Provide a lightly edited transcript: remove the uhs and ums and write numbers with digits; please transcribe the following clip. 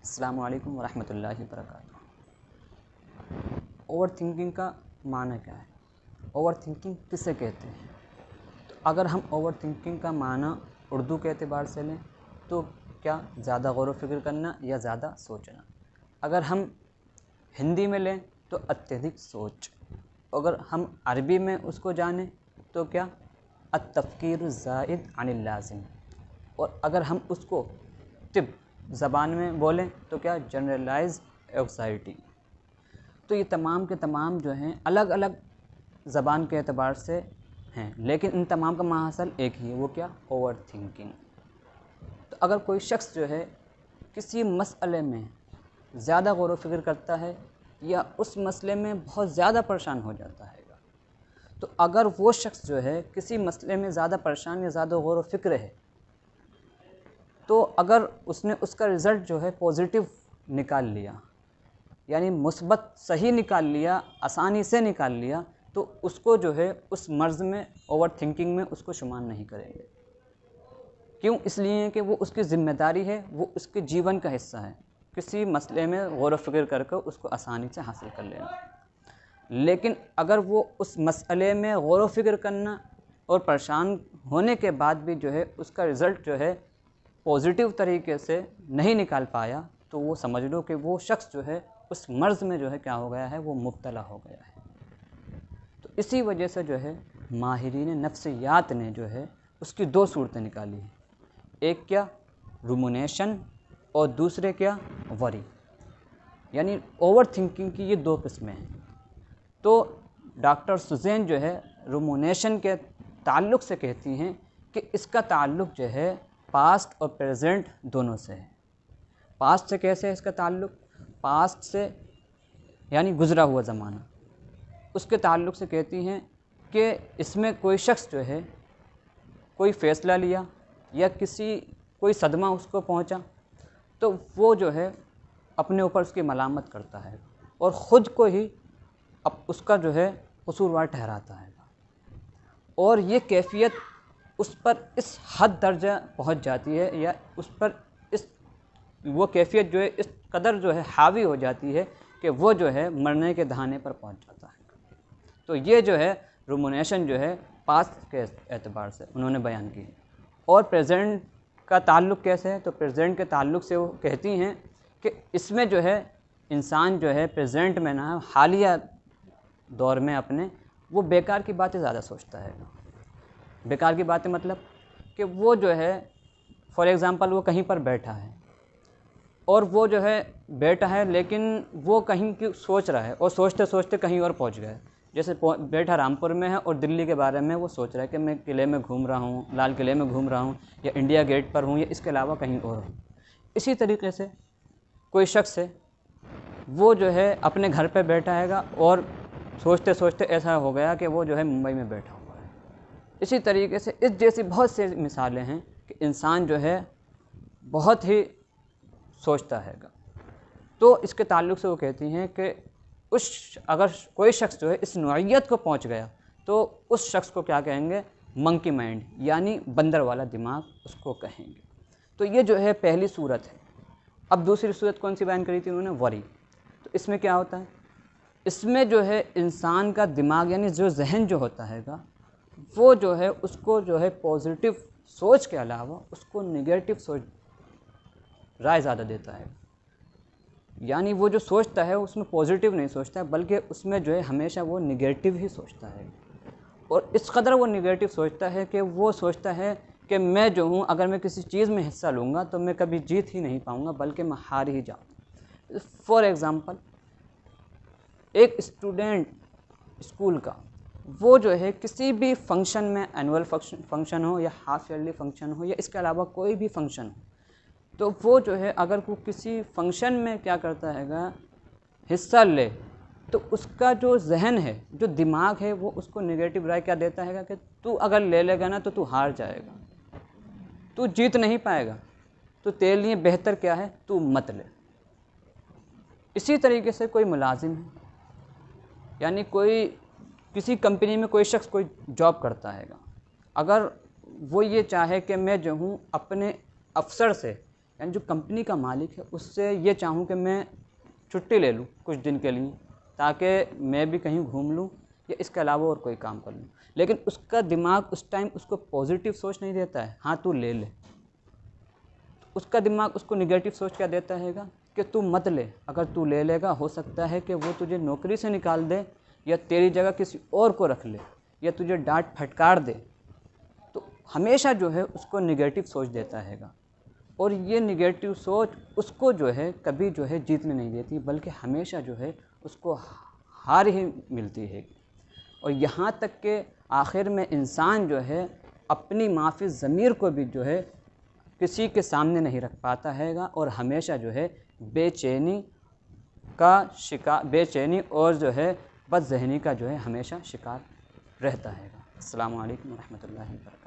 السلام علیکم ورحمۃ اللہ وبرکاتہ۔ اوور تھنکنگ کا معنی کیا ہے؟ اوور تھنکنگ کسے کہتے ہیں؟ تو اگر ہم اوور تھنکنگ کا معنی اردو کے اعتبار سے لیں تو کیا زیادہ غور و فکر کرنا یا زیادہ سوچنا۔ اگر ہم ہندی میں لیں تو اتدھک سوچ۔ اگر ہم عربی میں اس کو جانیں تو کیا التفکیر الزائد عن اللازم۔ اور اگر ہم اس کو طب زبان میں بولیں تو کیا جنرلائز اینگزائٹی۔ تو یہ تمام کے تمام جو ہیں الگ الگ زبان کے اعتبار سے ہیں، لیکن ان تمام کا ماحصل ایک ہی ہے، وہ کیا؟ Over thinking. تو اگر کوئی شخص جو ہے کسی مسئلے میں زیادہ غور و فکر کرتا ہے یا اس مسئلے میں بہت زیادہ پریشان ہو جاتا ہے، تو اگر وہ شخص جو ہے کسی مسئلے میں زیادہ پریشان یا زیادہ غور و فکر ہے، تو اگر اس نے اس کا رزلٹ جو ہے پازیٹیو نکال لیا، یعنی مثبت صحیح نکال لیا، آسانی سے نکال لیا، تو اس کو جو ہے اس مرض میں اوور تھنکنگ میں اس کو شمار نہیں کریں گے۔ کیوں؟ اس لیے کہ وہ اس کی ذمہ داری ہے، وہ اس کے جیون کا حصہ ہے، کسی مسئلے میں غور و فکر کر کے اس کو آسانی سے حاصل کر لینا۔ لیکن اگر وہ اس مسئلے میں غور و فکر کرنا اور پریشان ہونے کے بعد بھی جو ہے اس کا رزلٹ جو ہے پازیٹیو طریقے سے نہیں نکال پایا، تو وہ سمجھ لو کہ وہ شخص جو ہے اس مرض میں جو ہے کیا ہو گیا ہے، وہ مبتلا ہو گیا ہے۔ تو اسی وجہ سے جو ہے ماہرین نفسیات نے جو ہے اس کی دو صورتیں نکالی ہیں، ایک کیا؟ رومونیشن، اور دوسرے کیا؟ وری۔ یعنی اوور تھنکنگ کی یہ دو قسمیں ہیں۔ تو ڈاکٹر سوزین جو ہے رومونیشن کے تعلق سے کہتی ہیں کہ اس کا تعلق جو ہے پاسٹ اور پریزنٹ دونوں سے ہے۔ پاسٹ سے کیسے ہے اس کا تعلق؟ پاسٹ سے یعنی گزرا ہوا زمانہ، اس کے تعلق سے کہتی ہیں کہ اس میں کوئی شخص جو ہے کوئی فیصلہ لیا یا کوئی صدمہ اس کو پہنچا، تو وہ جو ہے اپنے اوپر اس کی ملامت کرتا ہے اور خود کو ہی اب اس کا جو ہے قصوروار ٹھہراتا ہے، اور یہ کیفیت اس پر اس حد درجہ پہنچ جاتی ہے، یا اس پر وہ کیفیت جو ہے اس قدر جو ہے حاوی ہو جاتی ہے کہ وہ جو ہے مرنے کے دہانے پر پہنچ جاتا ہے۔ تو یہ جو ہے رومونیشن جو ہے پاسٹ کے اعتبار سے انہوں نے بیان کی ہے۔ اور پریزنٹ کا تعلق کیسے ہے؟ تو پریزنٹ کے تعلق سے وہ کہتی ہیں کہ اس میں جو ہے انسان جو ہے پریزنٹ میں نہ حالیہ دور میں اپنے وہ بیکار کی باتیں زیادہ سوچتا ہے۔ بیکار کی باتیں مطلب کہ وہ جو ہے فار ایگزامپل وہ کہیں پر بیٹھا ہے، اور وہ جو ہے بیٹھا ہے لیکن وہ کہیں کی سوچ رہا ہے، اور سوچتے سوچتے کہیں اور پہنچ گیا ہے۔ جیسے بیٹھا رامپور میں ہے اور دلی کے بارے میں وہ سوچ رہا ہے کہ میں قلعے میں گھوم رہا ہوں، لال قلعے میں گھوم رہا ہوں، یا انڈیا گیٹ پر ہوں، یا اس کے علاوہ کہیں اور ہوں۔ اسی طریقے سے کوئی شخص ہے، وہ جو ہے اپنے گھر پہ بیٹھا ہے گا اور سوچتے سوچتے ایسا ہو گیا کہ وہ جو ہے ممبئی میں بیٹھا ہوا ہے۔ اسی طریقے سے اس جیسی بہت سی مثالیں ہیں کہ انسان جو ہے بہت ہی سوچتا ہے گا۔ تو اس کے تعلق سے وہ کہتی ہیں کہ اگر کوئی شخص جو ہے اس نوعیت کو پہنچ گیا تو اس شخص کو کیا کہیں گے؟ منکی مائنڈ، یعنی بندر والا دماغ اس کو کہیں گے۔ تو یہ جو ہے پہلی صورت ہے۔ اب دوسری صورت کون سی بیان کری تھی انہوں نے؟ وری۔ تو اس میں کیا ہوتا ہے؟ اس میں جو ہے انسان کا دماغ یعنی جو ذہن جو ہوتا ہے گا، وہ جو ہے اس کو جو ہے پازیٹیو سوچ کے علاوہ اس کو نگیٹو سوچ رائے زیادہ دیتا ہے۔ یعنی وہ جو سوچتا ہے اس میں پازیٹیو نہیں سوچتا ہے، بلکہ اس میں جو ہے ہمیشہ وہ نگیٹو ہی سوچتا ہے، اور اس قدر وہ نگیٹو سوچتا ہے کہ وہ سوچتا ہے کہ میں جو ہوں اگر میں کسی چیز میں حصہ لوں گا تو میں کبھی جیت ہی نہیں پاؤں گا، بلکہ میں ہار ہی جاؤں گا۔ فار ایگزامپل ایک اسٹوڈنٹ اسکول کا، وہ جو ہے کسی بھی فنکشن میں، اینول فنکشن ہو یا ہاف ایئرلی فنکشن ہو یا اس کے علاوہ کوئی بھی فنکشن ہو، تو وہ جو ہے اگر وہ کسی فنکشن میں کیا کرتا ہے گا، حصہ لے، تو اس کا جو ذہن ہے، جو دماغ ہے، وہ اس کو نگیٹو رائے کیا دیتا ہے گا کہ تو اگر لے لے گا نا تو ہار جائے گا، تو جیت نہیں پائے گا، تو تیرے لیے بہتر کیا ہے، تو مت لے۔ اسی طریقے سے کوئی ملازم ہے، یعنی کسی کمپنی میں کوئی شخص کوئی جاب کرتا ہے گا، اگر وہ یہ چاہے کہ میں جو ہوں اپنے افسر سے یعنی جو کمپنی کا مالک ہے اس سے یہ چاہوں کہ میں چھٹی لے لوں کچھ دن کے لیے تاکہ میں بھی کہیں گھوم لوں یا اس کے علاوہ اور کوئی کام کر لوں، لیکن اس کا دماغ اس ٹائم اس کو پازیٹیو سوچ نہیں دیتا ہے ہاں تو لے لے، اس کا دماغ اس کو نگیٹو سوچ کیا دیتا ہے گا کہ تو مت لے، اگر تو لے لے گا ہو سکتا ہے کہ وہ تجھے نوکری سے نکال دے یا تیری جگہ کسی اور کو رکھ لے یا تجھے ڈانٹ پھٹکار دے، تو ہمیشہ جو ہے اس کو نگیٹو سوچ دیتا ہے گا، اور یہ نگیٹو سوچ اس کو جو ہے کبھی جو ہے جیتنے نہیں دیتی بلکہ ہمیشہ جو ہے اس کو ہار ہی ملتی ہے، اور یہاں تک کہ آخر میں انسان جو ہے اپنی معافی ضمیر کو بھی جو ہے کسی کے سامنے نہیں رکھ پاتا ہے گا، اور ہمیشہ جو ہے بے چینی اور جو ہے بد ذہنی کا جو ہے ہمیشہ شکار رہتا ہے گا۔ السلام علیکم ورحمۃ اللہ وبرکاتہ۔